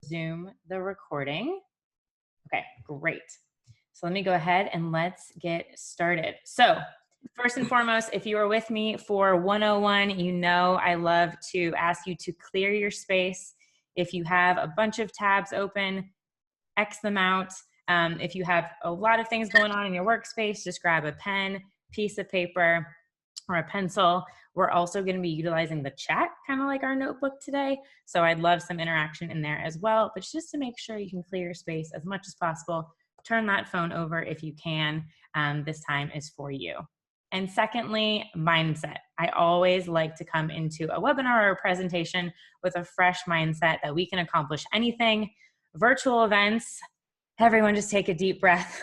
Zoom the recording. Okay, great. So let me go ahead and let's get started. So first and foremost, if you are with me for 101, you know I love to ask you to clear your space. If you have a bunch of tabs open, X them out. If you have a lot of things going on in your workspace, just grab a pen, piece of paper, or a pencil. We're also going to be utilizing the chat, kind of like our notebook today. So I'd love some interaction in there as well. But just to make sure you can clear your space as much as possible, turn that phone over if you can. This time is for you. And secondly, mindset. I always like to come into a webinar or a presentation with a fresh mindset that we can accomplish anything. Virtual events, everyone just take a deep breath.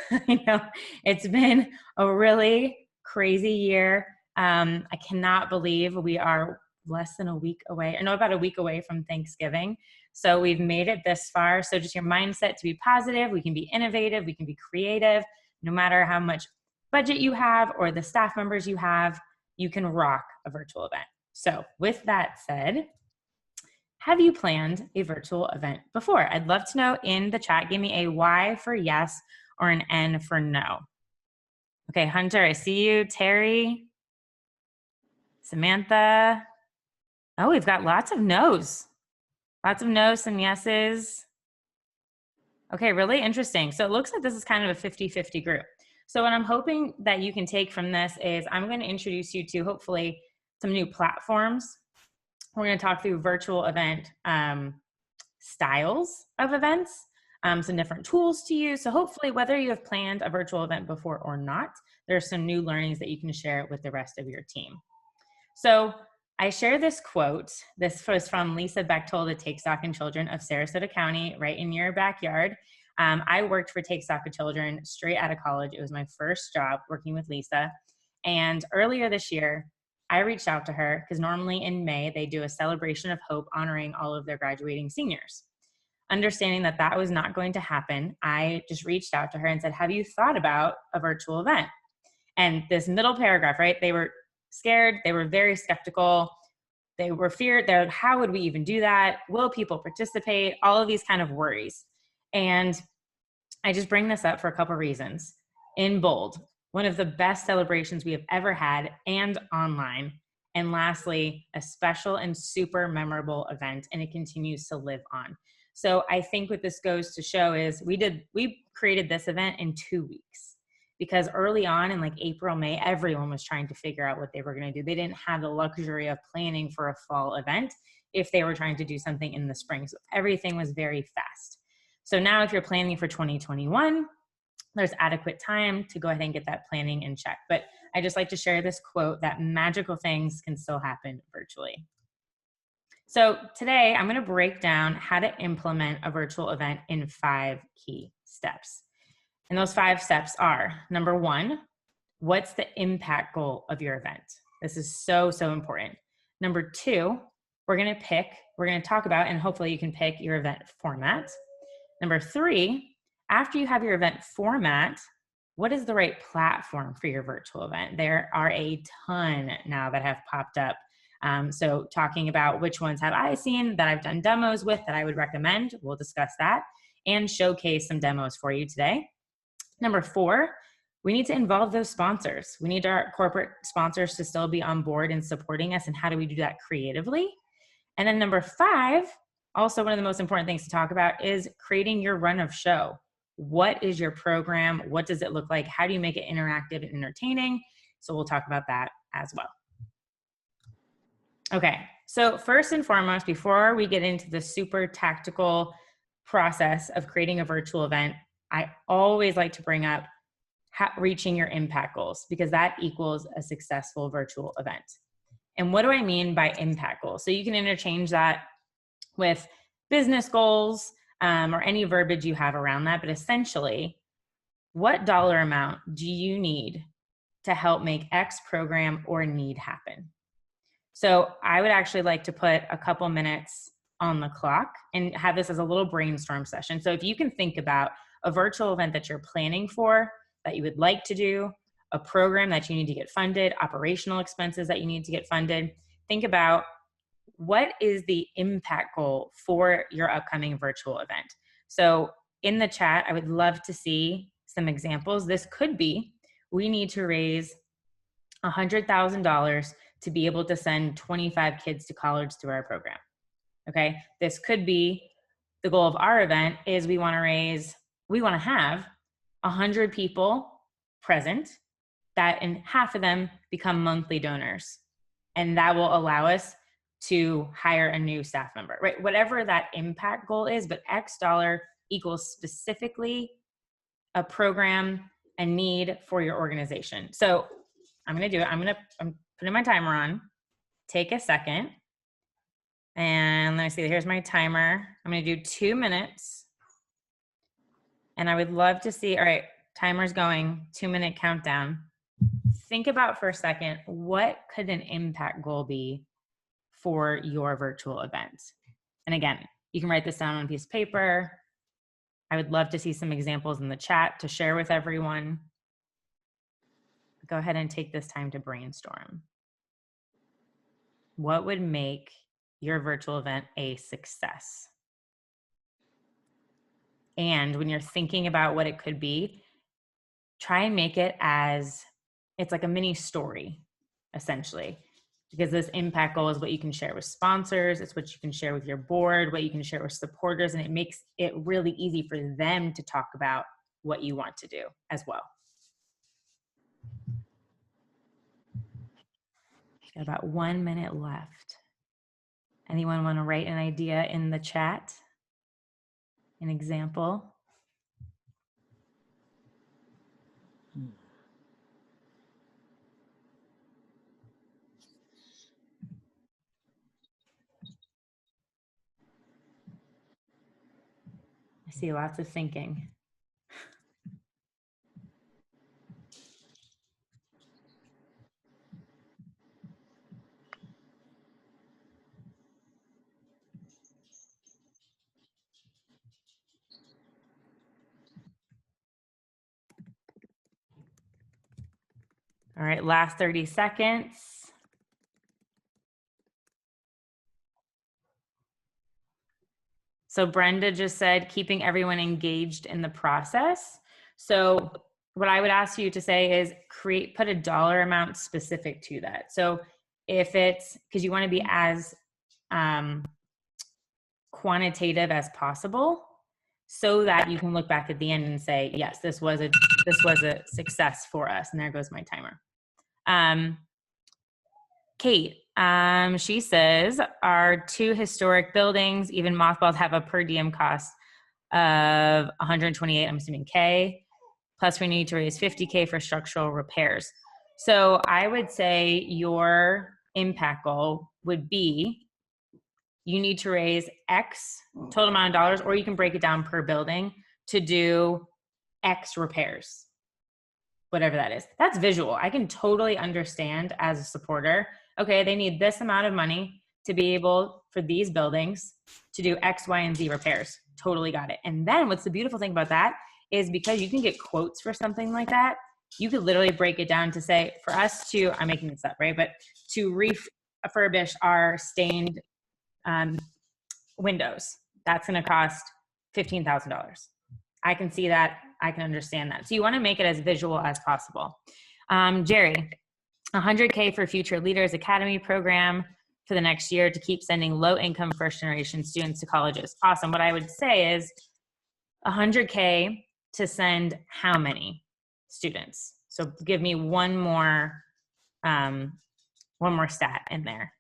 It's been a really crazy year. I cannot believe we are less than a week away, or no, about a week away from Thanksgiving. So we've made it this far. So just your mindset to be positive, we can be innovative, we can be creative, no matter how much budget you have or the staff members you have, you can rock a virtual event. So with that said, have you planned a virtual event before? I'd love to know in the chat. Give me a Y for yes or an N for no. Okay, Hunter, I see you. Terry, Samantha. Oh, we've got lots of no's. Lots of no's and yeses. Okay, really interesting. So it looks like this is kind of a 50-50 group. So what I'm hoping that you can take from this is I'm going to introduce you to hopefully some new platforms. We're going to talk through virtual event styles of events, some different tools to use. So hopefully whether you have planned a virtual event before or not, there's some new learnings that you can share with the rest of your team. So I share this quote. This was from Lisa Bechtold at Take Stock in Children of Sarasota County, right in your backyard. I worked for Take Stock of Children straight out of college. It was my first job working with Lisa. And earlier this year, I reached out to her because normally in May, they do a celebration of hope honoring all of their graduating seniors. Understanding that that was not going to happen, I just reached out to her and said, have you thought about a virtual event? And this middle paragraph, right? They were scared. They were very skeptical. They were feared. How would we even do that? Will people participate? All of these kind of worries. And I just bring this up for a couple of reasons. In bold, one of the best celebrations we have ever had and online. And lastly, a special and super memorable event, and it continues to live on. So I think what this goes to show is we created this event in 2 weeks because early on in like April, May, everyone was trying to figure out what they were going to do. They didn't have the luxury of planning for a fall event if they were trying to do something in the spring. So everything was very fast. So now if you're planning for 2021, there's adequate time to go ahead and get that planning in check. But I just like to share this quote that magical things can still happen virtually. So today I'm going to break down how to implement a virtual event in 5 key steps. And those 5 steps are, number 1, what's the impact goal of your event? This is so, so important. Number 2, we're going to talk about, and hopefully you can pick your event format. Number 3, after you have your event format, what is the right platform for your virtual event? There are a ton now that have popped up. So talking about which ones have I seen that I've done demos with that I would recommend, we'll discuss that and showcase some demos for you today. Number 4, we need to involve those sponsors. We need our corporate sponsors to still be on board and supporting us. And how do we do that creatively? And then number 5, also one of the most important things to talk about is creating your run of show. What is your program? What does it look like? How do you make it interactive and entertaining? So we'll talk about that as well. Okay, so first and foremost, before we get into the super tactical process of creating a virtual event, I always like to bring up reaching your impact goals because that equals a successful virtual event. And what do I mean by impact goals? So you can interchange that with business goals or any verbiage you have around that, but essentially, what dollar amount do you need to help make X program or need happen? So I would actually like to put a couple minutes on the clock and have this as a little brainstorm session. So if you can think about a virtual event that you're planning for, that you would like to do, a program that you need to get funded, operational expenses that you need to get funded, think about what is the impact goal for your upcoming virtual event? So in the chat, I would love to see some examples. This could be, we need to raise $100,000 to be able to send 25 kids to college through our program. Okay, this could be, the goal of our event is we want to have 100 people present, that and half of them become monthly donors. And that will allow us to hire a new staff member, right? Whatever that impact goal is, but X dollar equals specifically a program, a need for your organization. So I'm going to do it. I'm putting my timer on. Take a second. And let me see, here's my timer. I'm going to do 2 minutes. And I would love to see, all right, timer's going, 2-minute countdown. Think about for a second, what could an impact goal be for your virtual event? And again, you can write this down on a piece of paper. I would love to see some examples in the chat to share with everyone. Go ahead and take this time to brainstorm. What would make your virtual event a success? And when you're thinking about what it could be, try and make it as, it's like a mini story, essentially, because this impact goal is what you can share with sponsors, it's what you can share with your board, what you can share with supporters, and it makes it really easy for them to talk about what you want to do as well. Got about 1 minute left. Anyone want to write an idea in the chat? An example? I see lots of thinking. All right, last 30 seconds. So Brenda just said, keeping everyone engaged in the process. So what I would ask you to say is put a dollar amount specific to that. So if it's, because you want to be as quantitative as possible, so that you can look back at the end and say, yes, this was a success for us. And there goes my timer. Kate, she says, our 2 historic buildings, even mothballs, have a per diem cost of 128, I'm assuming K, plus we need to raise 50K for structural repairs. So I would say your impact goal would be, you need to raise X total amount of dollars, or you can break it down per building to do X repairs, whatever that is. That's visual. I can totally understand as a supporter, okay, they need this amount of money to be able, for these buildings, to do X, Y, and Z repairs. Totally got it. And then what's the beautiful thing about that is, because you can get quotes for something like that, you could literally break it down to say, for us to, I'm making this up, right? But to refurbish our stained windows, that's going to cost $15,000. I can see that. I can understand that. So you want to make it as visual as possible. Jerry, 100K for Future Leaders Academy program for the next year to keep sending low-income first-generation students to colleges. Awesome. What I would say is 100K to send how many students? So give me one more stat in there.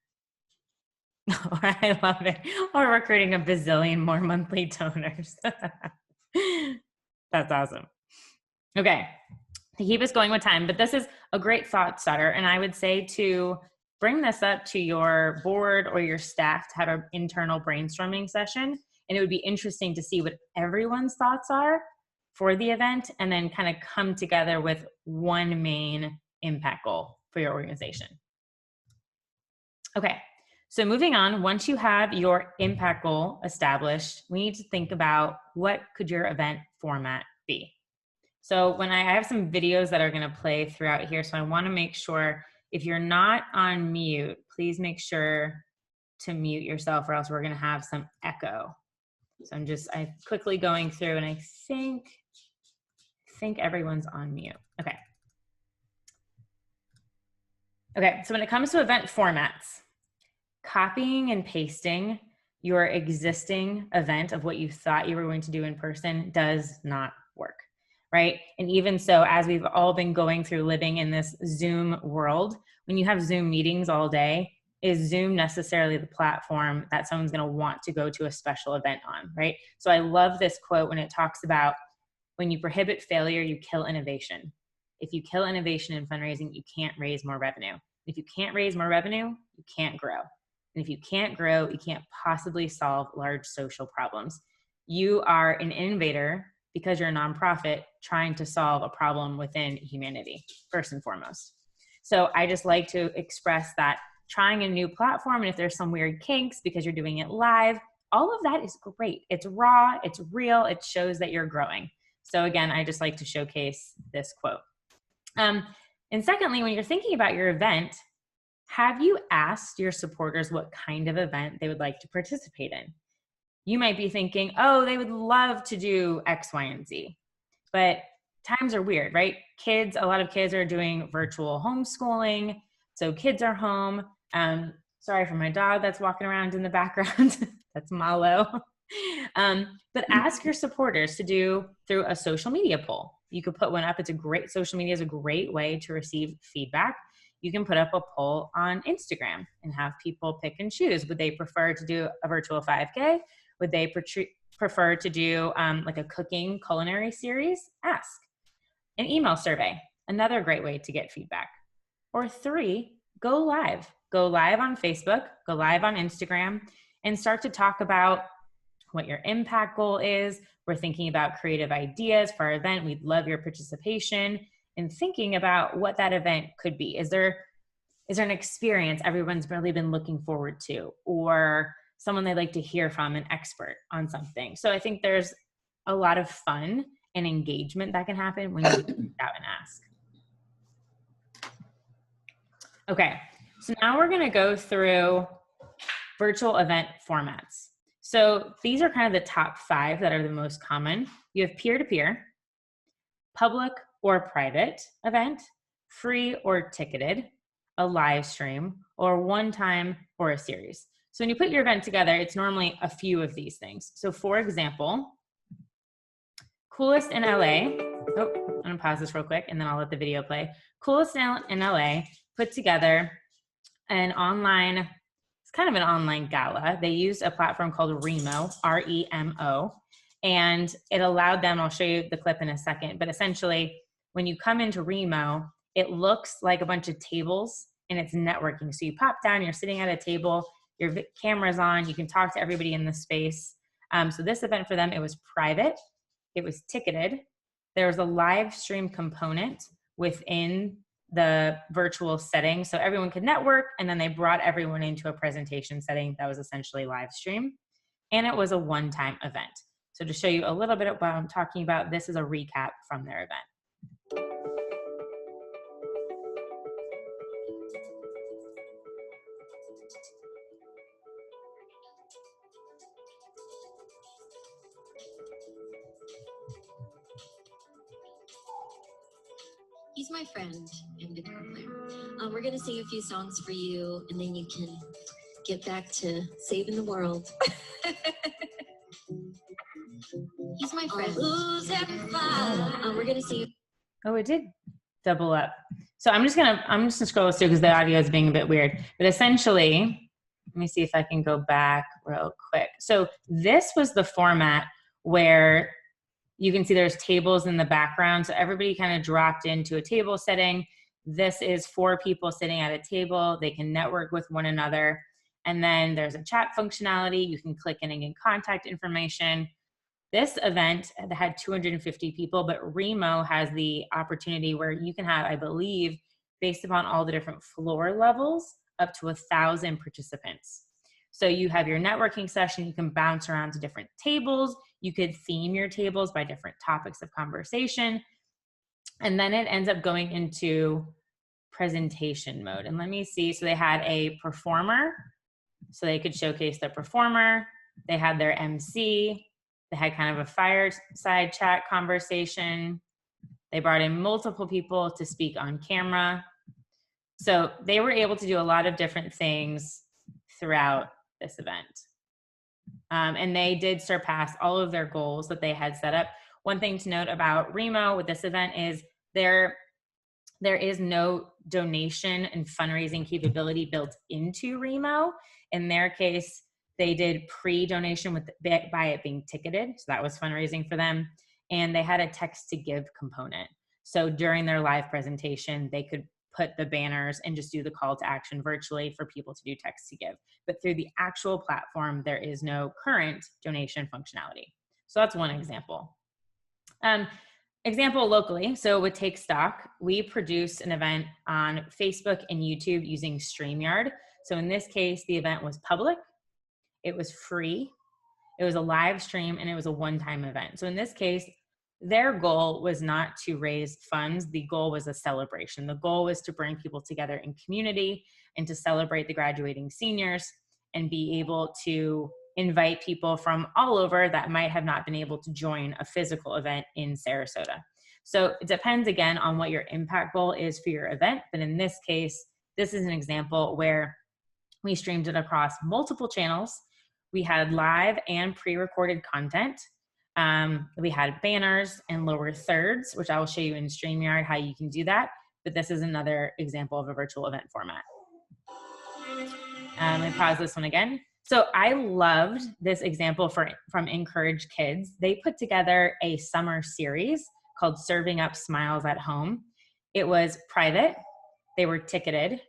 I love it. Or recruiting a bazillion more monthly donors. That's awesome. Okay, to keep us going with time, but this is a great thought starter. And I would say to bring this up to your board or your staff to have an internal brainstorming session. And it would be interesting to see what everyone's thoughts are for the event, and then kind of come together with one main impact goal for your organization. Okay. So moving on, once you have your impact goal established, we need to think about, what could your event format be? So when I have some videos that are going to play throughout here, so I want to make sure, if you're not on mute, please make sure to mute yourself or else we're going to have some echo. So I'm quickly going through, and I think everyone's on mute. Okay. Okay, so when it comes to event formats, copying and pasting your existing event of what you thought you were going to do in person does not work, right? And even so, as we've all been going through living in this Zoom world, when you have Zoom meetings all day, is Zoom necessarily the platform that someone's going to want to go to a special event on, right? So I love this quote when it talks about when you prohibit failure, you kill innovation. If you kill innovation in fundraising, you can't raise more revenue. If you can't raise more revenue, you can't grow. And if you can't grow, you can't possibly solve large social problems. You are an innovator because you're a nonprofit trying to solve a problem within humanity, first and foremost. So I just like to express that trying a new platform, and if there's some weird kinks because you're doing it live, all of that is great. It's raw, it's real, it shows that you're growing. So again, I just like to showcase this quote. And secondly, when you're thinking about your event, have you asked your supporters what kind of event they would like to participate in? You might be thinking, oh, they would love to do X, Y, and Z. But times are weird, right? A lot of kids are doing virtual homeschooling. So kids are home. Sorry for my dog that's walking around in the background. That's Malo. But ask your supporters to do through a social media poll. You could put one up. Social media is a great way to receive feedback. You can put up a poll on Instagram and have people pick and choose. Would they prefer to do a virtual 5K? Would they prefer to do like a cooking culinary series? Ask. An email survey, another great way to get feedback. Or 3, go live. Go live on Facebook, go live on Instagram, and start to talk about what your impact goal is. We're thinking about creative ideas for our event. We'd love your participation in thinking about what that event could be. Is there an experience everyone's really been looking forward to, or someone they'd like to hear from, an expert on something? So I think there's a lot of fun and engagement that can happen when you reach out and ask. Okay, so now we're going to go through virtual event formats. So these are kind of the top 5 that are the most common. You have peer-to-peer, public or private event, free or ticketed, a live stream, or one time or a series. So when you put your event together, it's normally a few of these things. So for example, Coolest in LA, I'm gonna pause this real quick and then I'll let the video play. Coolest in LA put together an online, it's kind of an online gala. They used a platform called Remo, R-E-M-O, and it allowed them, I'll show you the clip in a second, but essentially when you come into Remo, it looks like a bunch of tables and it's networking. So you pop down, you're sitting at a table, your camera's on, you can talk to everybody in the space. So this event for them, it was private, it was ticketed. There was a live stream component within the virtual setting, so everyone could network, and then they brought everyone into a presentation setting that was essentially live stream, and it was a one-time event. So to show you a little bit of what I'm talking about, this is a recap from their event. He's my friend and guitar player. We're going to sing a few songs for you, and then you can get back to saving the world. He's my friend. We're going to sing. Oh, it did double up. So I'm just gonna scroll this through because the audio is being a bit weird. But essentially, let me see if I can go back real quick. So this was the format where you can see there's tables in the background. So everybody kind of dropped into a table setting. This is 4 people sitting at a table. They can network with one another. And then there's a chat functionality. You can click in and get contact information. This event had 250 people, but Remo has the opportunity where you can have, I believe, based upon all the different floor levels, up to 1,000 participants. So you have your networking session, you can bounce around to different tables, you could theme your tables by different topics of conversation, and then it ends up going into presentation mode. And let me see, so they had a performer, so they could showcase their performer. They had their MC. They had kind of a fireside chat conversation. They brought in multiple people to speak on camera. So they were able to do a lot of different things throughout this event. And they did surpass all of their goals that they had set up. One thing to note about Remo with this event is there is no donation and fundraising capability built into Remo. In their case, they did pre-donation by it being ticketed. So that was fundraising for them. And they had a text to give component. So during their live presentation, they could put the banners and just do the call to action virtually for people to do text to give. But through the actual platform, there is no current donation functionality. So that's one example. Example locally, so with Take Stock, we produced an event on Facebook and YouTube using StreamYard. So in this case, the event was public, it was free, it was a live stream, and it was a one-time event. So in this case, their goal was not to raise funds. The goal was a celebration. The goal was to bring people together in community and to celebrate the graduating seniors and be able to invite people from all over that might have not been able to join a physical event in Sarasota. So it depends again on what your impact goal is for your event. But in this case, this is an example where we streamed it across multiple channels. We had live and pre-recorded content. We had banners and lower thirds, which I will show you in StreamYard how you can do that. But this is another example of a virtual event format. Let me pause this one again. So I loved this example from Encourage Kids. They put together a summer series called Serving Up Smiles at Home. It was private, they were ticketed,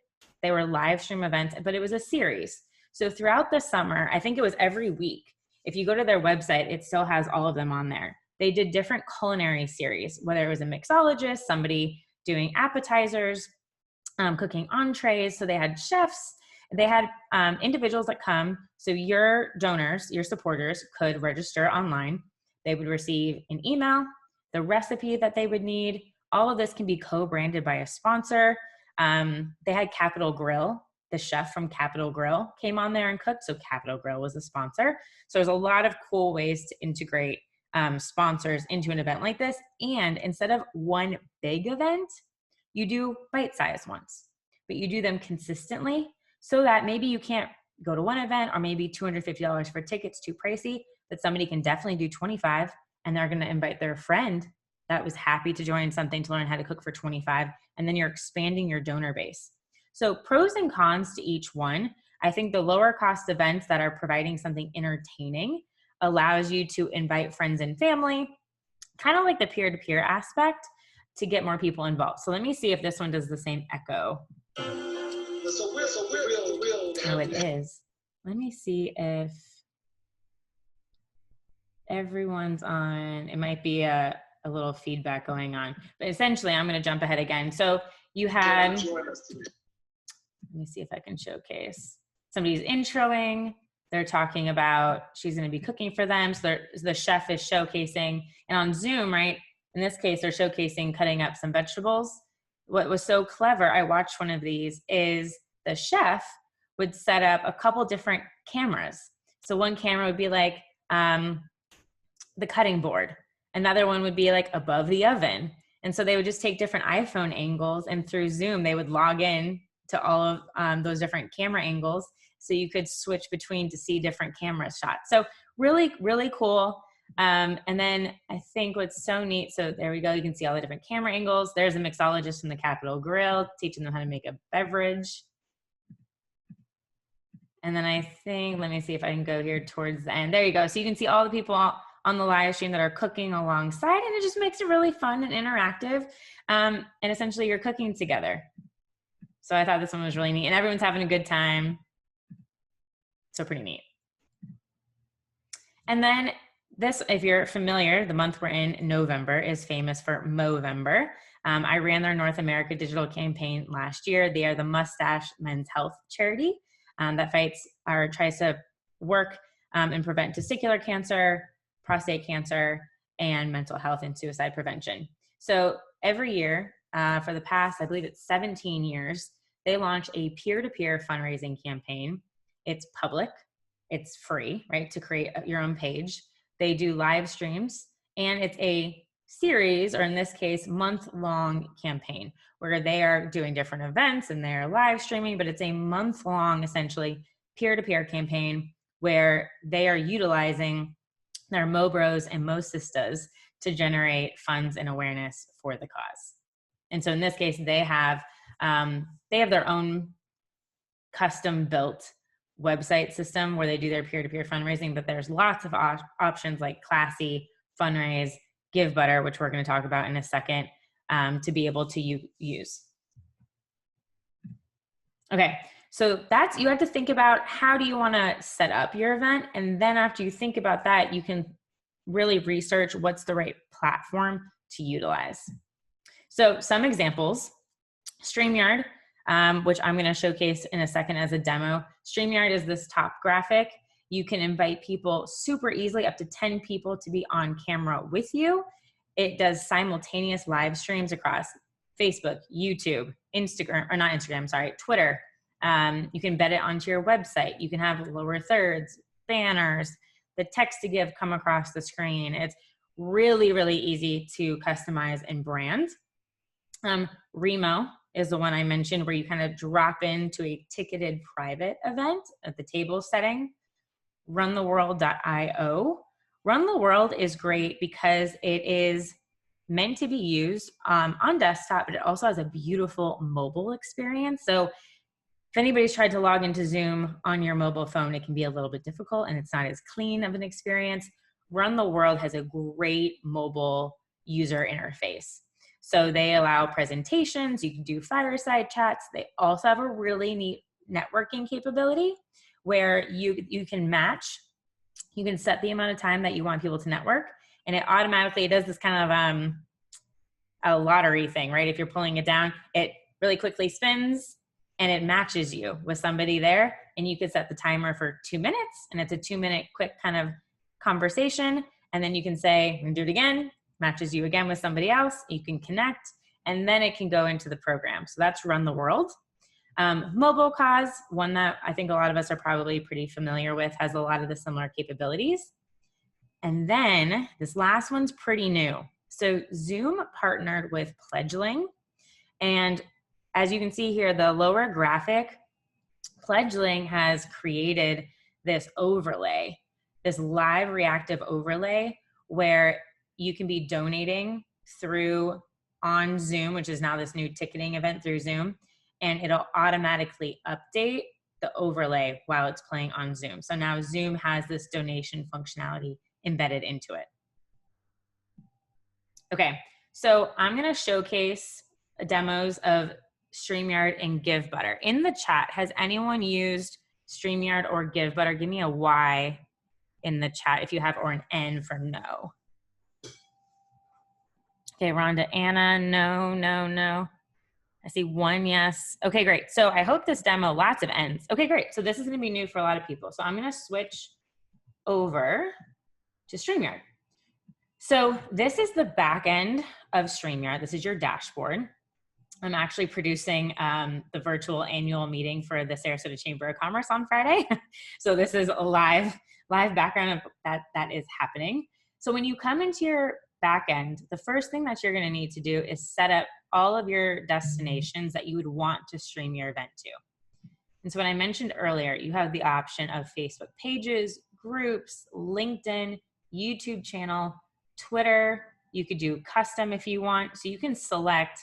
they were live stream events, but it was a series. So throughout the summer, I think it was every week. If you go to their website, it still has all of them on there. They did different culinary series, whether it was a mixologist, somebody doing appetizers, cooking entrees. So they had chefs, they had individuals that come. So your donors, your supporters could register online. They would receive an email, the recipe that they would need. All of this can be co-branded by a sponsor. They had Capital Grill. The chef from Capital Grill came on there and cooked. So Capital Grill was a sponsor. So there's a lot of cool ways to integrate sponsors into an event like this. And instead of one big event, you do bite-sized ones, but you do them consistently so that maybe you can't go to one event, or maybe $250 for tickets too pricey, but somebody can definitely do 25 and they're going to invite their friend that was happy to join something to learn how to cook for 25. And then you're expanding your donor base. So pros and cons to each one. I think the lower cost events that are providing something entertaining allows you to invite friends and family, kind of like the peer-to-peer aspect, to get more people involved. So let me see if this one does the same echo. Oh, it is. Let me see if everyone's on. It might be a little feedback going on. But essentially, I'm going to jump ahead again. So you had, let me see if I can showcase. Somebody's introing. They're talking about she's going to be cooking for them. So the chef is showcasing. And on Zoom, right, in this case, they're showcasing cutting up some vegetables. What was so clever, I watched one of these, is the chef would set up a couple different cameras. So one camera would be like the cutting board. Another one would be like above the oven. And so they would just take different iPhone angles, and through Zoom, they would log in to all of those different camera angles. So you could switch between to see different camera shots. So really, really cool. And then I think what's so neat, so there we go, you can see all the different camera angles. There's a mixologist from the Capital Grill teaching them how to make a beverage. And then I think, let me see if I can go here towards the end. There you go. So you can see all the people on the live stream that are cooking alongside, and it just makes it really fun and interactive. And essentially you're cooking together. So I thought this one was really neat, and everyone's having a good time. So pretty neat. And then this, if you're familiar, the month we're in, November, is famous for Movember. I ran their North America digital campaign last year. They are the Mustache Men's Health charity that fights or tries to work and prevent testicular cancer, prostate cancer, and mental health and suicide prevention. So every year for the past, I believe it's 17 years, they launch a peer-to-peer fundraising campaign. It's public, it's free, right, to create your own page. They do live streams, and it's a series, or in this case, month-long campaign where they are doing different events and they're live streaming, but it's a month-long, essentially, peer-to-peer campaign where they are utilizing their Mobros and Mosistas to generate funds and awareness for the cause. And so in this case, they have their own custom-built website system where they do their peer-to-peer fundraising, but there's lots of options like Classy, Fundraise, Give Butter, which we're going to talk about in a second, to be able to use. Okay, so that's, you have to think about how do you want to set up your event, and then after you think about that, you can really research what's the right platform to utilize. So some examples, StreamYard, which I'm going to showcase in a second as a demo. StreamYard is this top graphic. You can invite people super easily, up to 10 people to be on camera with you. It does simultaneous live streams across Facebook, YouTube, Instagram, or not Instagram, sorry, Twitter. You can embed it onto your website. You can have lower thirds, banners, the text to give come across the screen. It's really, really easy to customize and brand. Remo is the one I mentioned where you kind of drop into a ticketed private event at the table setting. runtheworld.io. Run the World is great because it is meant to be used on desktop, but it also has a beautiful mobile experience. So if anybody's tried to log into Zoom on your mobile phone, it can be a little bit difficult and it's not as clean of an experience. Run the World has a great mobile user interface. So they allow presentations, you can do fireside chats. They also have a really neat networking capability where you can match, you can set the amount of time that you want people to network, and it automatically does this kind of a lottery thing, right? If you're pulling it down, it really quickly spins and it matches you with somebody there, and you could set the timer for 2 minutes, and it's a 2-minute quick kind of conversation, and then you can say, I'm gonna do it again, matches you again with somebody else, you can connect, and then it can go into the program. So that's Run the World. Mobile Cause, one that I think a lot of us are probably pretty familiar with, has a lot of the similar capabilities. And then this last one's pretty new. So Zoom partnered with Pledgeling, and as you can see here, the lower graphic, Pledgeling has created this overlay, this live reactive overlay where you can be donating through on Zoom, which is now this new ticketing event through Zoom, and it'll automatically update the overlay while it's playing on Zoom. So now Zoom has this donation functionality embedded into it. Okay, so I'm gonna showcase demos of StreamYard and Give Butter. In the chat, has anyone used StreamYard or Give Butter? Give me a Y in the chat if you have, or an N for no. Okay, Rhonda, Anna, no, no, no. I see one yes. Okay, great. So I hope this demo, lots of N's. Okay, great. So this is gonna be new for a lot of people. So I'm gonna switch over to StreamYard. So this is the back end of StreamYard. This is your dashboard. I'm actually producing the virtual annual meeting for the Sarasota Chamber of Commerce on Friday. So this is a live background of that is happening. So when you come into your back end, the first thing that you're gonna need to do is set up all of your destinations that you would want to stream your event to. And so when I mentioned earlier, you have the option of Facebook pages, groups, LinkedIn, YouTube channel, Twitter. You could do custom if you want. So you can select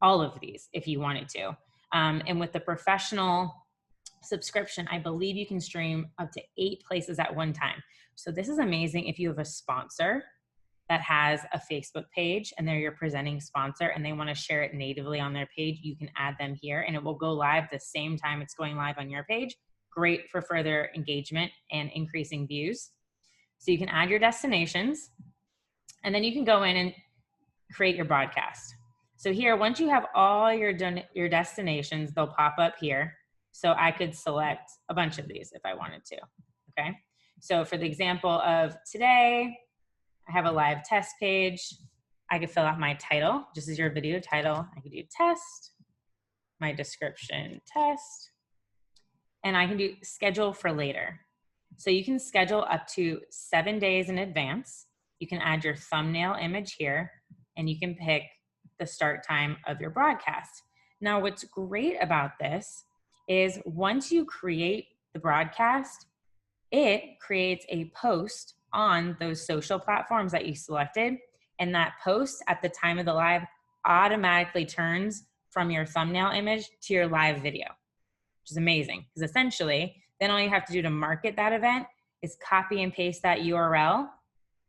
all of these if you wanted to. And with the professional subscription, I believe you can stream up to 8 places at one time. So this is amazing if you have a sponsor that has a Facebook page and they're your presenting sponsor and they want to share it natively on their page. You can add them here and it will go live the same time it's going live on your page. Great for further engagement and increasing views. So you can add your destinations and then you can go in and create your broadcast. So here, once you have all your destinations, they'll pop up here. So I could select a bunch of these if I wanted to, okay? So for the example of today, I have a live test page. I could fill out my title, just as your video title. I could do test, my description, test. and I can do schedule for later. So you can schedule up to 7 days in advance. You can add your thumbnail image here, and you can pick the start time of your broadcast. Now, what's great about this is once you create the broadcast, it creates a post on those social platforms that you selected. And that post at the time of the live automatically turns from your thumbnail image to your live video, which is amazing. Because essentially, then all you have to do to market that event is copy and paste that URL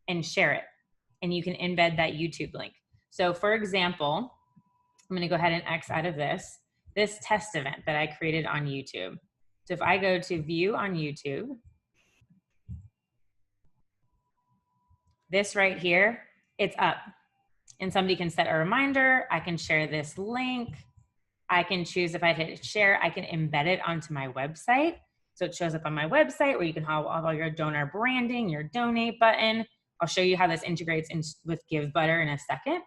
and share it. And you can embed that YouTube link. So for example, I'm gonna go ahead and X out of this test event that I created on YouTube. So if I go to view on YouTube, this right here, it's up. And somebody can set a reminder. I can share this link. I can choose, if I hit share, I can embed it onto my website. So it shows up on my website where you can have all your donor branding, your donate button. I'll show you how this integrates with Give Butter in a second.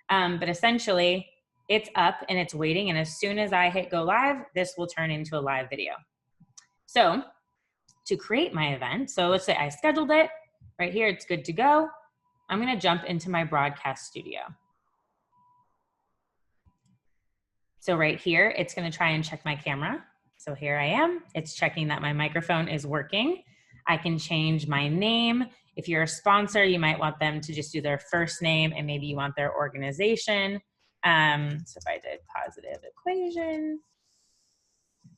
But essentially, it's up and it's waiting. And as soon as I hit go live, this will turn into a live video. So to create my event, so let's say I scheduled it. Right here, it's good to go. I'm gonna jump into my broadcast studio. So right here, it's gonna try and check my camera. So here I am, it's checking that my microphone is working. I can change my name. If you're a sponsor, you might want them to just do their first name and maybe you want their organization. So if I did positive equation,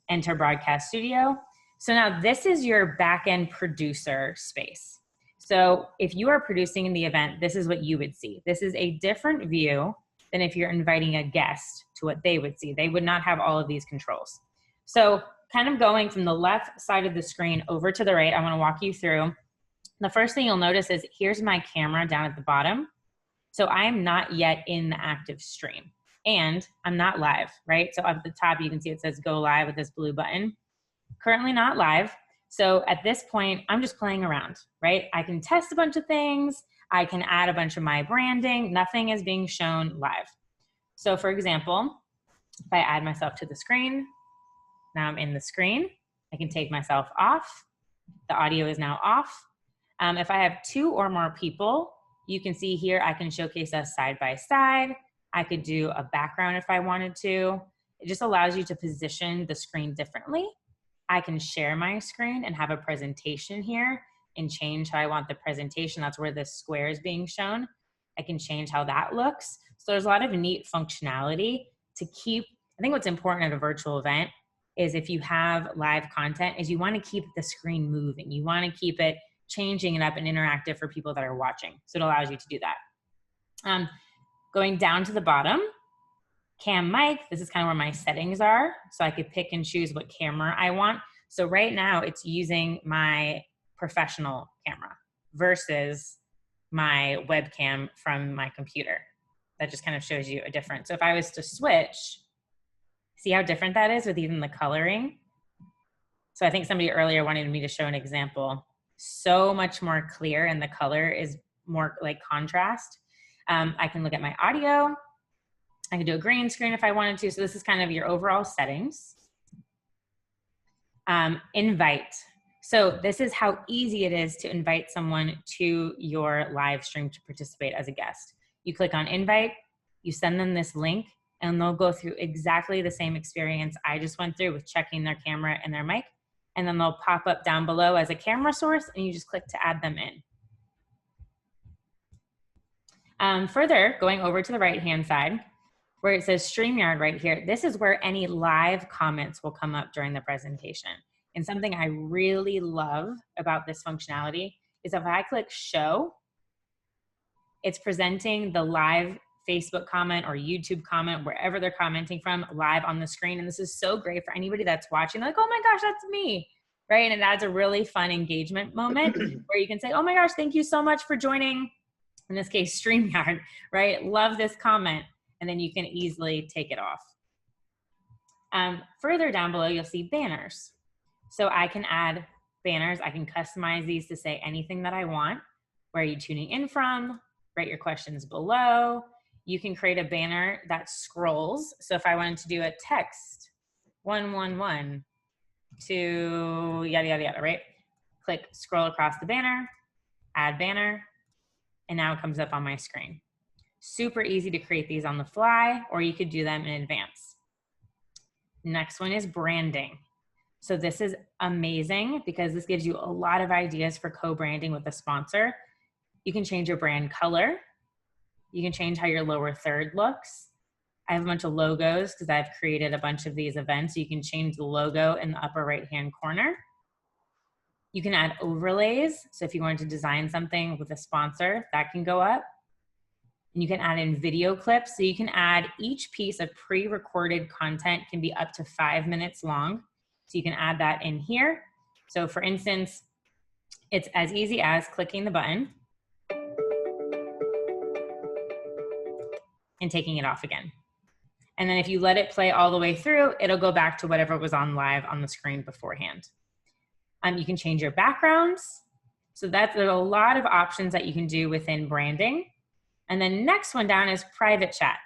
enter broadcast studio. So now this is your back-end producer space. So if you are producing in the event, this is what you would see. This is a different view than if you're inviting a guest to what they would see. They would not have all of these controls. So kind of going from the left side of the screen over to the right, I wanna walk you through. The first thing you'll notice is here's my camera down at the bottom. So I am not yet in the active stream and I'm not live, right? So up at the top, you can see it says go live with this blue button. Currently not live. So at this point, I'm just playing around, right? I can test a bunch of things. I can add a bunch of my branding. Nothing is being shown live. So for example, if I add myself to the screen, now I'm in the screen. I can take myself off. The audio is now off. If I have 2 or more people, you can see here, I can showcase us side by side. I could do a background if I wanted to. It just allows you to position the screen differently. I can share my screen and have a presentation here and change how I want the presentation. That's where this square is being shown. I can change how that looks. So there's a lot of neat functionality to keep. I think what's important at a virtual event is if you have live content is you want to keep the screen moving. You want to keep it changing it up and interactive for people that are watching. So it allows you to do that. Going down to the bottom, cam mic, this is kind of where my settings are. So I could pick and choose what camera I want. So right now it's using my professional camera versus my webcam from my computer. That just kind of shows you a difference. So if I was to switch, see how different that is with even the coloring? So I think somebody earlier wanted me to show an example. So much more clear and the color is more like contrast. I can look at my audio. I can do a green screen if I wanted to. So this is kind of your overall settings. Invite. So this is how easy it is to invite someone to your live stream to participate as a guest. You click on invite, you send them this link, and they'll go through exactly the same experience I just went through with checking their camera and their mic. And then they'll pop up down below as a camera source and you just click to add them in. Further, going over to the right-hand side, where it says StreamYard right here, this is where any live comments will come up during the presentation. And something I really love about this functionality is if I click show, it's presenting the live Facebook comment or YouTube comment, wherever they're commenting from, live on the screen. And this is so great for anybody that's watching, like, oh my gosh, that's me, right? And it adds a really fun engagement moment where you can say, oh my gosh, thank you so much for joining, in this case, StreamYard, right? Love this comment. And then you can easily take it off. Further down below, you'll see banners. So I can add banners. I can customize these to say anything that I want. Where are you tuning in from? Write your questions below. You can create a banner that scrolls. So if I wanted to do a text 111, to yada, yada, yada, right? Click scroll across the banner, add banner, and now it comes up on my screen. Super easy to create these on the fly, or you could do them in advance. Next one is branding. So this is amazing because this gives you a lot of ideas for co-branding with a sponsor. You can change your brand color. You can change how your lower third looks. I have a bunch of logos because I've created a bunch of these events. You can change the logo in the upper right-hand corner. You can add overlays. So if you want to design something with a sponsor, that can go up. And you can add in video clips. So you can add each piece of pre-recorded content can be up to 5 minutes long. So you can add that in here. So for instance, it's as easy as clicking the button and taking it off again. And then if you let it play all the way through, it'll go back to whatever was on live on the screen beforehand. You can change your backgrounds. So there's a lot of options that you can do within branding. And then next one down is private chat.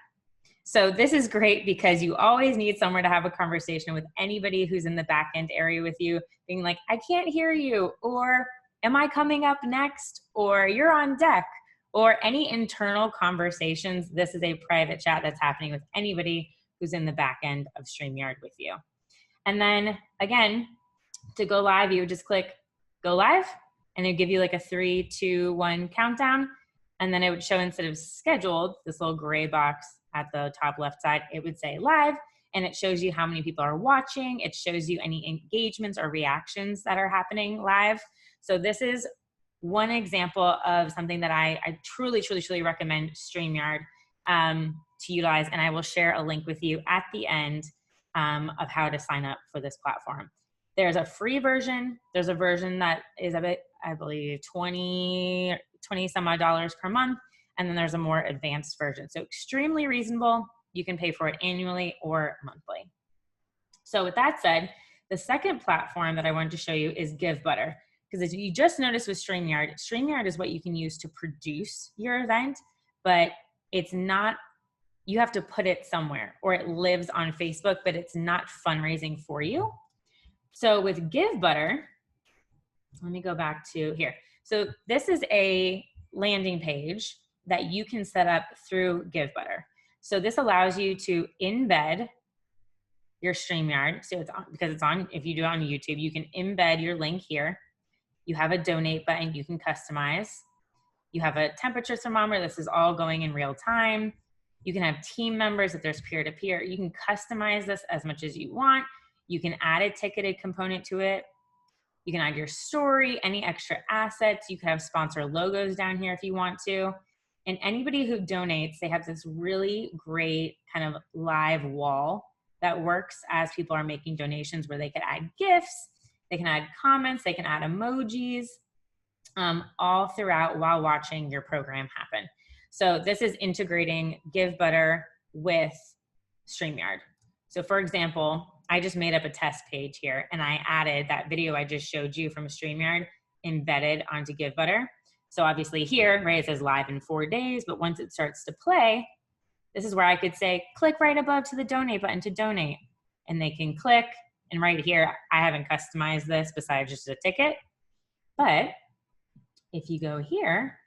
So this is great because you always need somewhere to have a conversation with anybody who's in the back end area with you, being like, I can't hear you, or am I coming up next, or you're on deck, or any internal conversations. This is a private chat that's happening with anybody who's in the back end of StreamYard with you. And then again, to go live, you would just click go live, and it'd give you like a 3, 2, 1 countdown. And then it would show, instead of scheduled, this little gray box at the top left side, it would say live, and it shows you how many people are watching. It shows you any engagements or reactions that are happening live. So this is one example of something that I truly, truly, truly recommend StreamYard to utilize. And I will share a link with you at the end of how to sign up for this platform. There's a free version. There's a version that is a bit, I believe, $20 some odd per month. And then there's a more advanced version. So extremely reasonable. You can pay for it annually or monthly. So with that said, the second platform that I wanted to show you is GiveButter. Because as you just noticed with StreamYard, StreamYard is what you can use to produce your event, but it's not, you have to put it somewhere, or it lives on Facebook, but it's not fundraising for you. So with GiveButter, let me go back to here. So this is a landing page that you can set up through GiveButter. So this allows you to embed your StreamYard. So it's on, because it's on, if you do it on YouTube, you can embed your link here. You have a donate button you can customize. You have a temperature thermometer. This is all going in real time. You can have team members if there's peer-to-peer. You can customize this as much as you want. You can add a ticketed component to it. You can add your story, any extra assets. You can have sponsor logos down here if you want to. And anybody who donates, they have this really great kind of live wall that works as people are making donations, where they can add gifts, they can add comments, they can add emojis, all throughout while watching your program happen. So this is integrating GiveButter with StreamYard. So for example, I just made up a test page here, and I added that video I just showed you from StreamYard embedded onto GiveButter. So obviously here, right, it says live in 4 days, but once it starts to play, this is where I could say, click right above to the donate button to donate. And they can click, and right here, I haven't customized this besides just a ticket. But if you go here,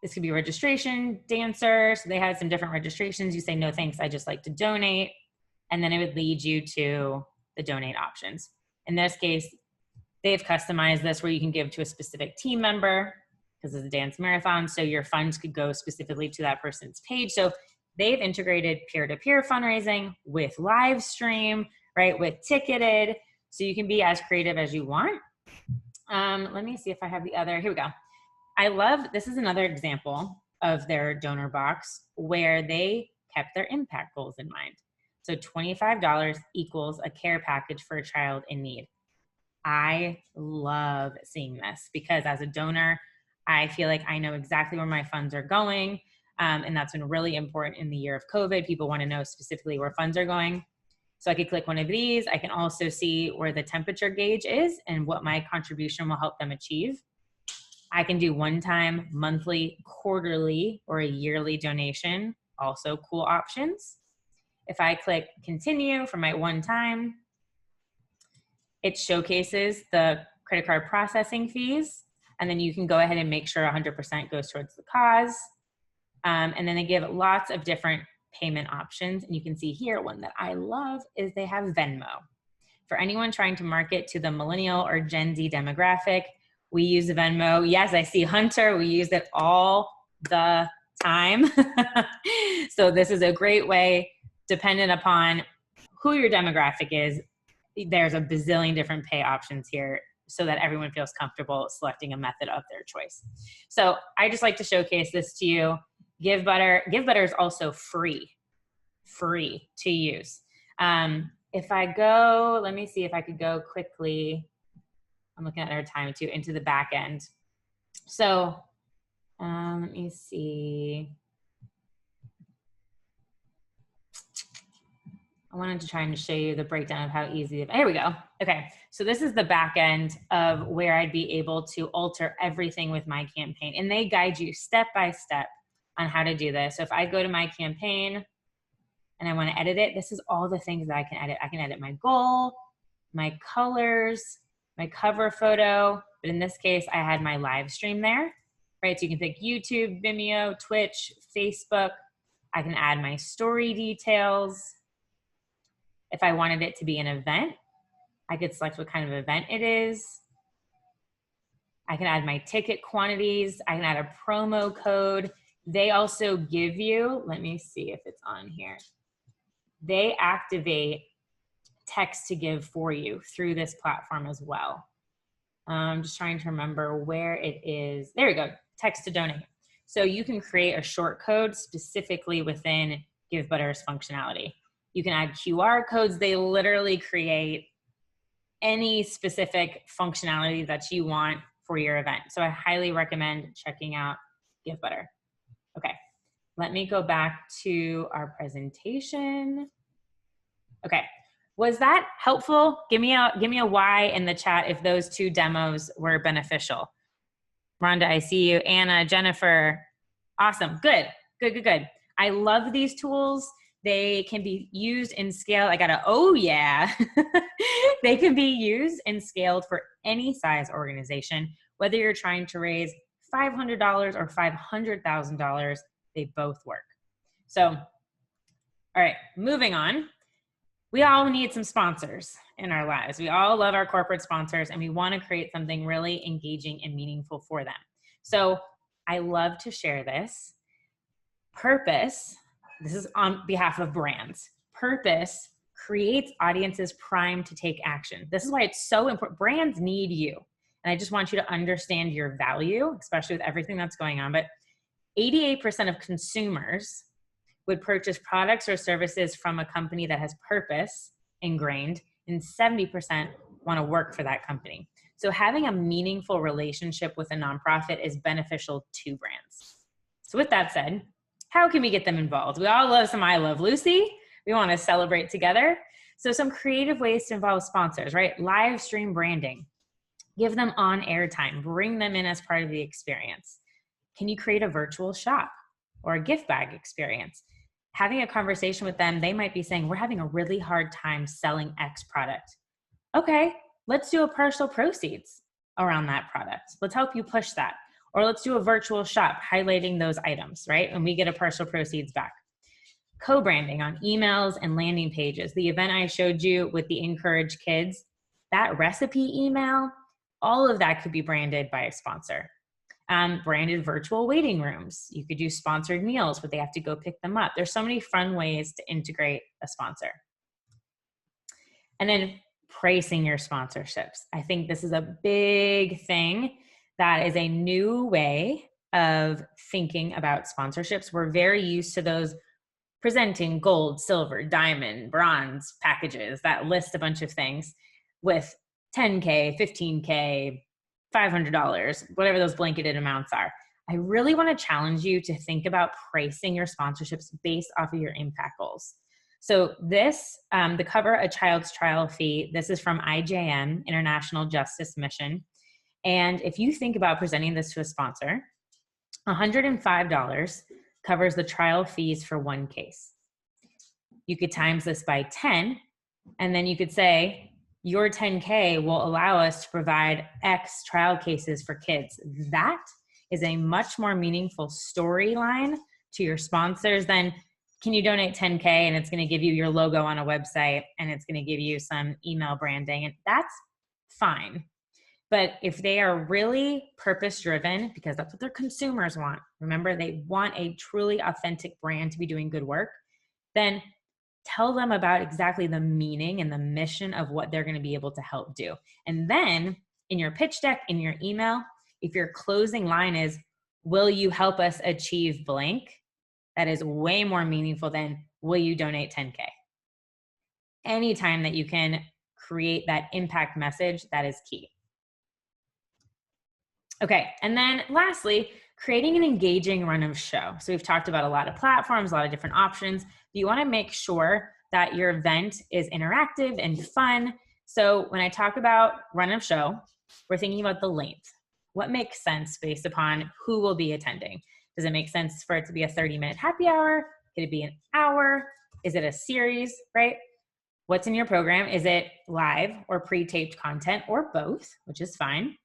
this could be registration, dancer. So they have some different registrations. You say, no, thanks, I just like to donate. And then it would lead you to the donate options. In this case, they've customized this where you can give to a specific team member, because it's a dance marathon. So your funds could go specifically to that person's page. So they've integrated peer-to-peer fundraising with live stream, right, with ticketed. So you can be as creative as you want. Let me see if I have the other, here we go. I love, this is another example of their donor box where they kept their impact goals in mind. So $25 equals a care package for a child in need. I love seeing this because as a donor, I feel like I know exactly where my funds are going. And that's been really important in the year of COVID. People want to know specifically where funds are going. So I could click one of these. I can also see where the temperature gauge is and what my contribution will help them achieve. I can do one-time, monthly, quarterly, or a yearly donation. Also cool options. If I click continue for my one-time, it showcases the credit card processing fees, and then you can go ahead and make sure 100% goes towards the cause. And then they give lots of different payment options. And you can see here, one that I love is they have Venmo. For anyone trying to market to the millennial or Gen Z demographic, we use Venmo. Yes, I see Hunter, we use it all the time. So this is a great way, dependent upon who your demographic is. There's a bazillion different pay options here so that everyone feels comfortable selecting a method of their choice. So I just like to showcase this to you. GiveButter is also free to use. If I go, let me see if I could go quickly. I'm looking at our time too, into the back end. So let me see. I wanted to try and show you the breakdown of how easy, here we go. Okay, so this is the back end of where I'd be able to alter everything with my campaign. And they guide you step by step on how to do this. So if I go to my campaign and I want to edit it, this is all the things that I can edit. I can edit my goal, my colors, my cover photo. But in this case, I had my live stream there, right? So you can pick YouTube, Vimeo, Twitch, Facebook. I can add my story details. If I wanted it to be an event, I could select what kind of event it is. I can add my ticket quantities. I can add a promo code. They also give you, let me see if it's on here. They activate text to give for you through this platform as well. I'm just trying to remember where it is. There we go, text to donate. So you can create a short code specifically within GiveButter's functionality. You can add QR codes. They literally create any specific functionality that you want for your event. So I highly recommend checking out GiveButter. Okay, let me go back to our presentation. Okay, was that helpful? Give me a Y in the chat if those two demos were beneficial. Rhonda, I see you. Anna, Jennifer, awesome, good. I love these tools. They can be used in scale. I got a, oh yeah. They can be used and scaled for any size organization, whether you're trying to raise $500 or $500,000, they both work. So, all right, moving on. We all need some sponsors in our lives. We all love our corporate sponsors and we want to create something really engaging and meaningful for them. So I love to share this. Purpose, this is on behalf of brands. Purpose creates audiences primed to take action. This is why it's so important. Brands need you. And I just want you to understand your value, especially with everything that's going on. But 88% of consumers would purchase products or services from a company that has purpose ingrained, and 70% want to work for that company. So having a meaningful relationship with a nonprofit is beneficial to brands. So with that said, how can we get them involved? We all love some I Love Lucy. We want to celebrate together. So some creative ways to involve sponsors, right? Live stream branding. Give them on-air time. Bring them in as part of the experience. Can you create a virtual shop or a gift bag experience? Having a conversation with them, they might be saying, we're having a really hard time selling X product. Okay, let's do a partial proceeds around that product. Let's help you push that. Or let's do a virtual shop highlighting those items, right? And we get a partial proceeds back. Co-branding on emails and landing pages. The event I showed you with the Encourage Kids, that recipe email, all of that could be branded by a sponsor. Branded virtual waiting rooms. You could do sponsored meals, but they have to go pick them up. There's so many fun ways to integrate a sponsor. And then pricing your sponsorships. I think this is a big thing. That is a new way of thinking about sponsorships. We're very used to those presenting gold, silver, diamond, bronze packages that list a bunch of things with $10K, $15K, $500, whatever those blanketed amounts are. I really want to challenge you to think about pricing your sponsorships based off of your impact goals. So this, the Cover a Child's Trial fee, this is from IJM, International Justice Mission. And if you think about presenting this to a sponsor, $105 covers the trial fees for one case. You could times this by 10, and then you could say, your 10K will allow us to provide X trial cases for kids. That is a much more meaningful storyline to your sponsors than, can you donate 10K and it's going to give you your logo on a website and it's going to give you some email branding, and that's fine. But if they are really purpose driven, because that's what their consumers want, remember, they want a truly authentic brand to be doing good work, then tell them about exactly the meaning and the mission of what they're going to be able to help do. And then in your pitch deck, in your email, if your closing line is, will you help us achieve blank? That is way more meaningful than, will you donate 10K? Anytime that you can create that impact message, that is key. Okay, and then lastly, creating an engaging run of show. So we've talked about a lot of platforms, a lot of different options. You want to make sure that your event is interactive and fun. So when I talk about run of show, we're thinking about the length. What makes sense based upon who will be attending? Does it make sense for it to be a 30-minute happy hour? Could it be an hour? Is it a series, right? What's in your program? Is it live or pre-taped content or both, which is fine?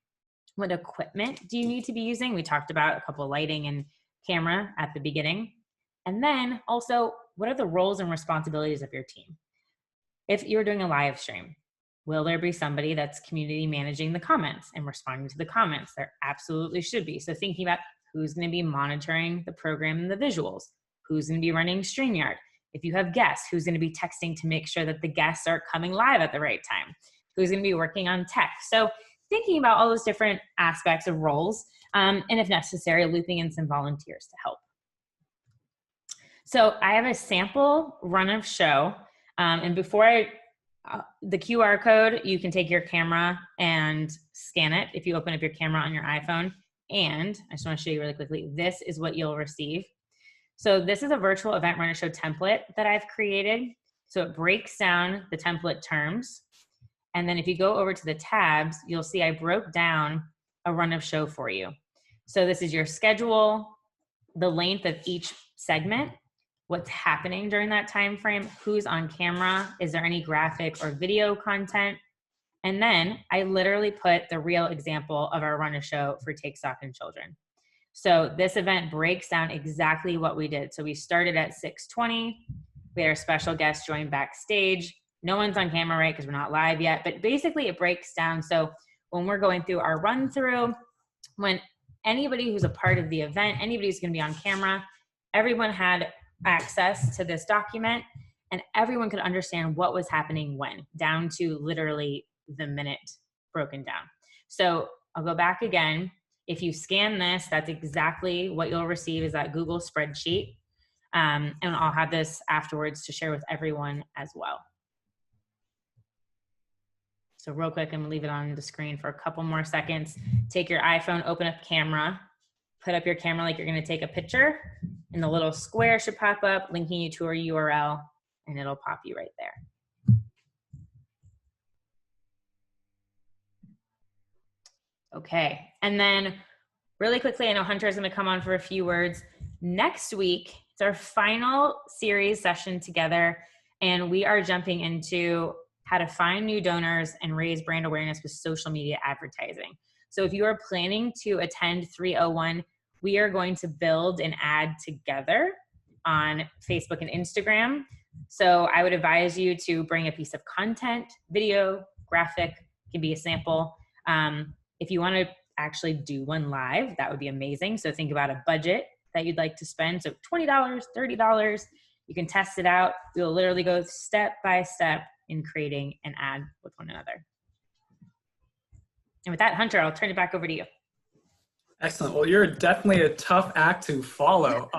What equipment do you need to be using? We talked about a couple of lighting and camera at the beginning. And then also, what are the roles and responsibilities of your team? If you're doing a live stream, will there be somebody that's community managing the comments and responding to the comments? There absolutely should be. So thinking about who's going to be monitoring the program and the visuals, who's going to be running StreamYard. If you have guests, who's going to be texting to make sure that the guests are coming live at the right time? Who's going to be working on tech? So thinking about all those different aspects of roles, and if necessary, looping in some volunteers to help. So I have a sample run of show, and before the QR code, you can take your camera and scan it if you open up your camera on your iPhone. And I just want to show you really quickly, this is what you'll receive. So this is a virtual event run of show template that I've created. So it breaks down the template terms. And then if you go over to the tabs, you'll see I broke down a run of show for you. So this is your schedule, the length of each segment, what's happening during that time frame, who's on camera, is there any graphic or video content? And then I literally put the real example of our run of show for Take Stock in Children. So this event breaks down exactly what we did. So we started at 6:20. We had our special guest join backstage. No one's on camera, right? Because we're not live yet. But basically it breaks down. So when we're going through our run through, when anybody who's a part of the event, anybody who's going to be on camera, everyone had access to this document and everyone could understand what was happening when, down to literally the minute broken down. So I'll go back again. If you scan this, that's exactly what you'll receive, is that Google spreadsheet. And I'll have this afterwards to share with everyone as well. So real quick, I'm gonna leave it on the screen for a couple more seconds. Take your iPhone, open up camera, put up your camera like you're gonna take a picture, and the little square should pop up linking you to our URL, and it'll pop you right there. Okay, and then really quickly, I know Hunter is gonna come on for a few words. Next week, it's our final series session together, and we are jumping into how to find new donors and raise brand awareness with social media advertising. So if you are planning to attend 301, we are going to build an ad together on Facebook and Instagram. So I would advise you to bring a piece of content, video, graphic, can be a sample. If you want to actually do one live, that would be amazing. So think about a budget that you'd like to spend. So $20, $30, you can test it out. We will literally go step by step in creating an ad with one another. And with that, Hunter, I'll turn it back over to you. Excellent. Well, you're definitely a tough act to follow.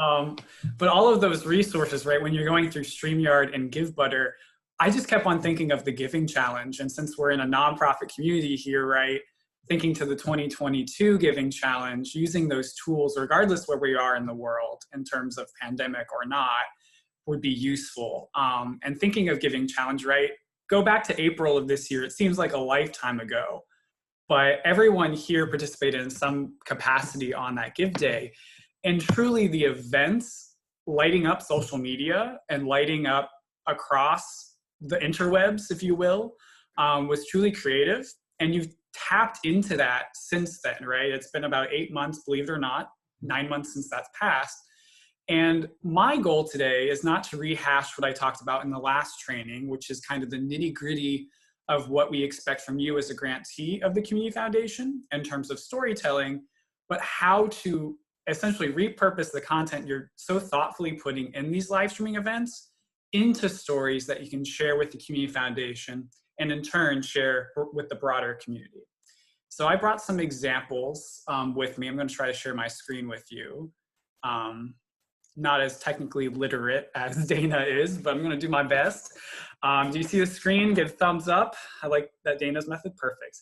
But all of those resources, right, when you're going through StreamYard and GiveButter, I just kept on thinking of the Giving Challenge. And since we're in a nonprofit community here, right, thinking to the 2022 Giving Challenge, using those tools, regardless where we are in the world in terms of pandemic or not, would be useful. And thinking of Giving Challenge, right, go back to April of this year. It seems like a lifetime ago, but everyone here participated in some capacity on that Give Day. And truly the events lighting up social media and lighting up across the interwebs, if you will, was truly creative. And you've tapped into that since then, right? It's been about 8 months, believe it or not, 9 months since that's passed. And my goal today is not to rehash what I talked about in the last training, which is kind of the nitty-gritty of what we expect from you as a grantee of the Community Foundation in terms of storytelling, but how to essentially repurpose the content you're so thoughtfully putting in these live streaming events into stories that you can share with the Community Foundation and in turn share with the broader community. So I brought some examples with me. I'm going to try to share my screen with you. Not as technically literate as Dana is, but I'm going to do my best. Do you see the screen? Give thumbs up. I like that Dana's method. Perfect.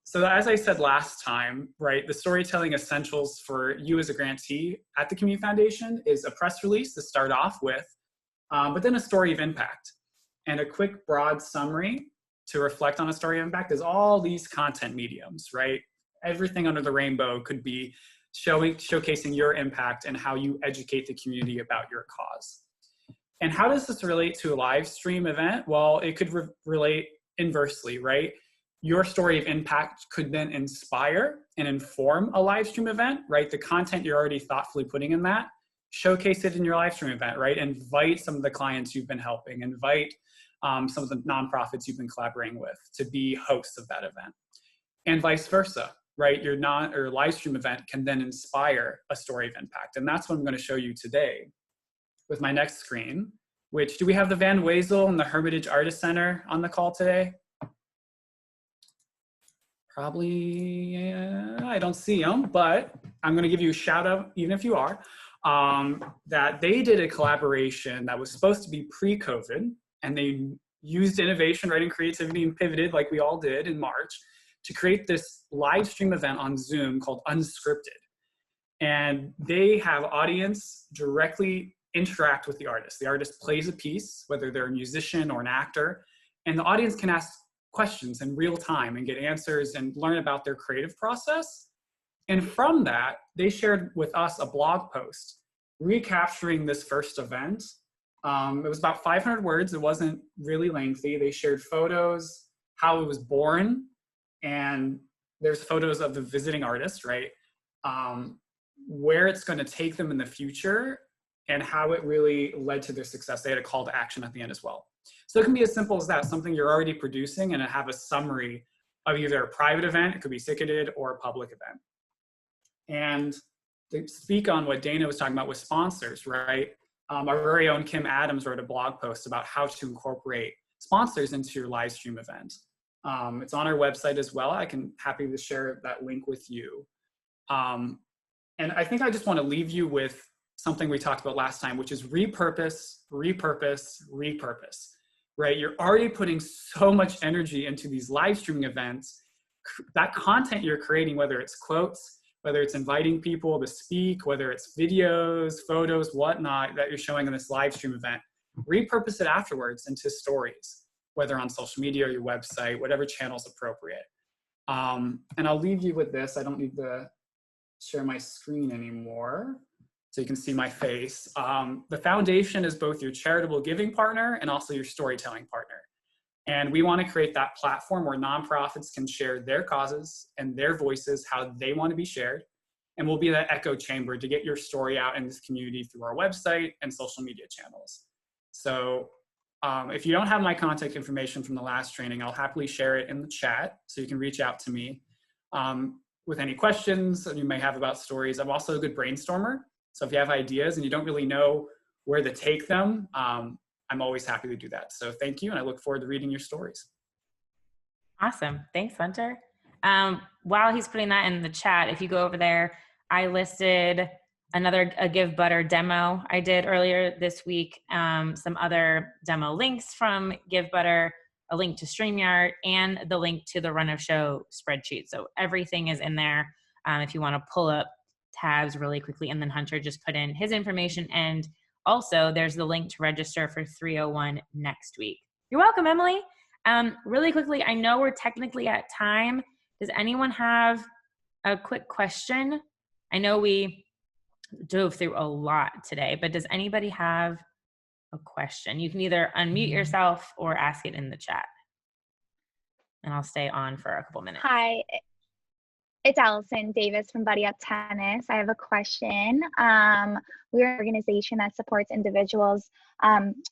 So as I said last time, right, the storytelling essentials for you as a grantee at the Community Foundation is a press release to start off with, but then a story of impact. And a quick broad summary to reflect on a story of impact is all these content mediums, right? Everything under the rainbow could be showcasing your impact and how you educate the community about your cause. And how does this relate to a live stream event? Well, it could relate inversely, right? Your story of impact could then inspire and inform a live stream event, right? The content you're already thoughtfully putting in that, showcase it in your live stream event, right? Invite some of the clients you've been helping, invite some of the nonprofits you've been collaborating with to be hosts of that event, and vice versa, right? Your live stream event can then inspire a story of impact. And that's what I'm going to show you today with my next screen, which, do we have the Van Wezel and the Hermitage Artist Center on the call today? Probably, I don't see them, but I'm going to give you a shout out, even if you are, that they did a collaboration that was supposed to be pre-COVID, and they used innovation, right, and creativity and pivoted like we all did in March to create this live stream event on Zoom called Unscripted. And they have audience directly interact with the artist. The artist plays a piece, whether they're a musician or an actor, and the audience can ask questions in real time and get answers and learn about their creative process. And from that, they shared with us a blog post recapturing this first event. It was about 500 words. It wasn't really lengthy. They shared photos, how it was born, and there's photos of the visiting artist, right? Where it's going to take them in the future and how it really led to their success. They had a call to action at the end as well. So it can be as simple as that, something you're already producing and have a summary of either a private event, it could be ticketed, or a public event. And to speak on what Dana was talking about with sponsors, right? Our very own Kim Adams wrote a blog post about how to incorporate sponsors into your live stream event. It's on our website as well. I can happy to share that link with you. And I think I just want to leave you with something we talked about last time, which is repurpose, repurpose, repurpose, right? You're already putting so much energy into these live streaming events. That content you're creating, whether it's quotes, whether it's inviting people to speak, whether it's videos, photos, whatnot that you're showing in this live stream event, repurpose it afterwards into stories, whether on social media or your website, whatever channel is appropriate. And I'll leave you with this. I don't need to share my screen anymore so you can see my face. The foundation is both your charitable giving partner and also your storytelling partner. And we want to create that platform where nonprofits can share their causes and their voices, how they want to be shared. And we'll be that echo chamber to get your story out in this community through our website and social media channels. So if you don't have my contact information from the last training, I'll happily share it in the chat so you can reach out to me with any questions that you may have about stories. I'm also a good brainstormer. So if you have ideas and you don't really know where to take them, I'm always happy to do that. So thank you, and I look forward to reading your stories. Awesome. Thanks, Hunter. While he's putting that in the chat, if you go over there, I listed a Give Butter demo I did earlier this week, some other demo links from Give Butter, a link to StreamYard, and the link to the Run of Show spreadsheet. So everything is in there if you want to pull up tabs really quickly. And then Hunter just put in his information. And also there's the link to register for 301 next week. You're welcome, Emily. Really quickly, I know we're technically at time. Does anyone have a quick question? I know we dove through a lot today, but does anybody have a question? You can either unmute yourself or ask it in the chat. and I'll stay on for a couple minutes. Hi, it's Allison Davis from Buddy Up Tennis. I have a question. We're an organization that supports individuals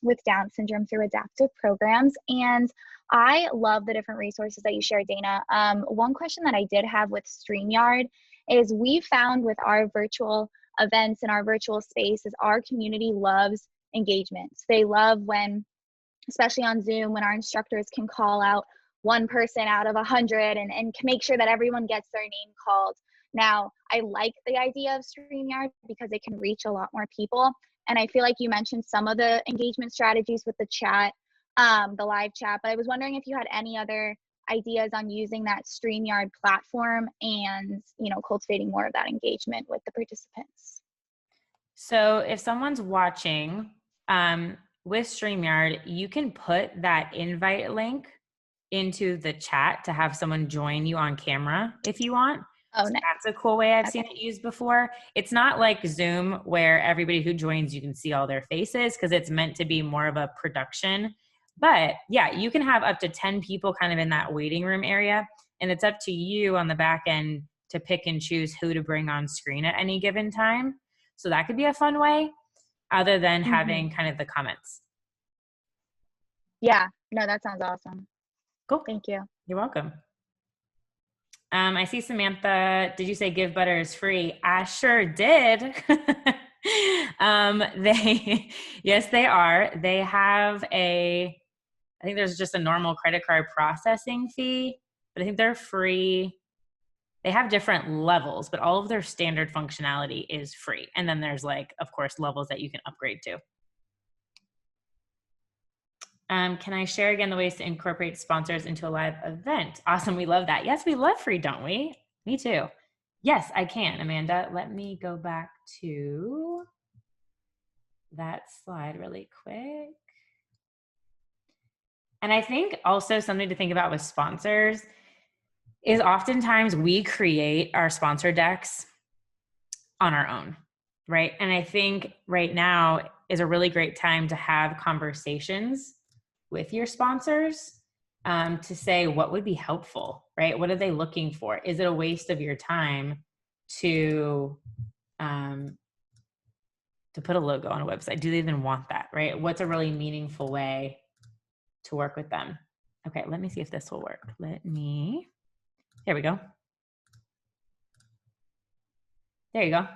with Down syndrome through adaptive programs. And I love the different resources that you shared, Dana. One question that I did have with StreamYard is we found with our virtual events and our virtual spaces, our community loves engagements. They love when, especially on Zoom, when our instructors can call out one person out of 100 and can make sure that everyone gets their name called. Now, I like the idea of StreamYard because it can reach a lot more people. And I feel like you mentioned some of the engagement strategies with the chat, the live chat, but I was wondering if you had any other ideas on using that StreamYard platform and, you know, cultivating more of that engagement with the participants. So if someone's watching with StreamYard, you can put that invite link into the chat to have someone join you on camera if you want. Oh, So nice. that's a cool way I've seen it used before. It's not like Zoom where everybody who joins, you can see all their faces because it's meant to be more of a production. But yeah, you can have up to 10 people kind of in that waiting room area. And it's up to you on the back end to pick and choose who to bring on screen at any given time. So that could be a fun way other than having kind of the comments. Yeah, no, that sounds awesome. Cool. Thank you. You're welcome. I see Samantha, did you say Give Butter is free? I sure did. Yes, they are. They have I think there's just a normal credit card processing fee, but I think they're free. They have different levels, but all of their standard functionality is free. And then there's like, of course, levels that you can upgrade to. Can I share again the ways to incorporate sponsors into a live event? Awesome, we love that. Yes, we love free, don't we? Me too. Yes, I can, Amanda. Let me go back to that slide really quick. And I think also something to think about with sponsors is oftentimes we create our sponsor decks on our own, right? And I think right now is a really great time to have conversations with your sponsors to say what would be helpful, right? What are they looking for? Is it a waste of your time to put a logo on a website? Do they even want that, right? What's a really meaningful way to work with them? Okay, let me see if this will work. Here we go. There you go.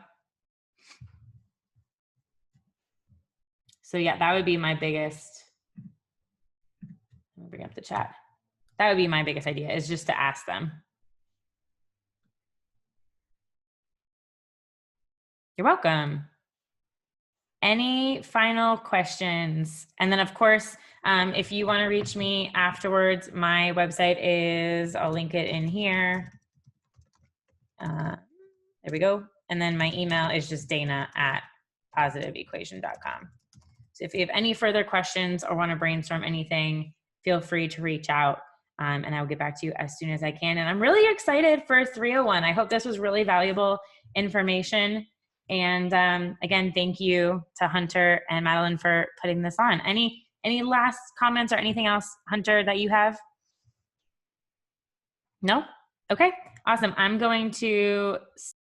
So yeah, that would be my biggest, let me bring up the chat. That would be my biggest idea, is just to ask them. You're welcome. Any final questions? And then of course, if you want to reach me afterwards, my website is, I'll link it in here. There we go. And then my email is just dana@positiveequation.com. So if you have any further questions or want to brainstorm anything, feel free to reach out and I will get back to you as soon as I can. And I'm really excited for 301. I hope this was really valuable information. And again, thank you to Hunter and Madeline for putting this on. Any last comments or anything else, Hunter, that you have? No? Okay, awesome. I'm going to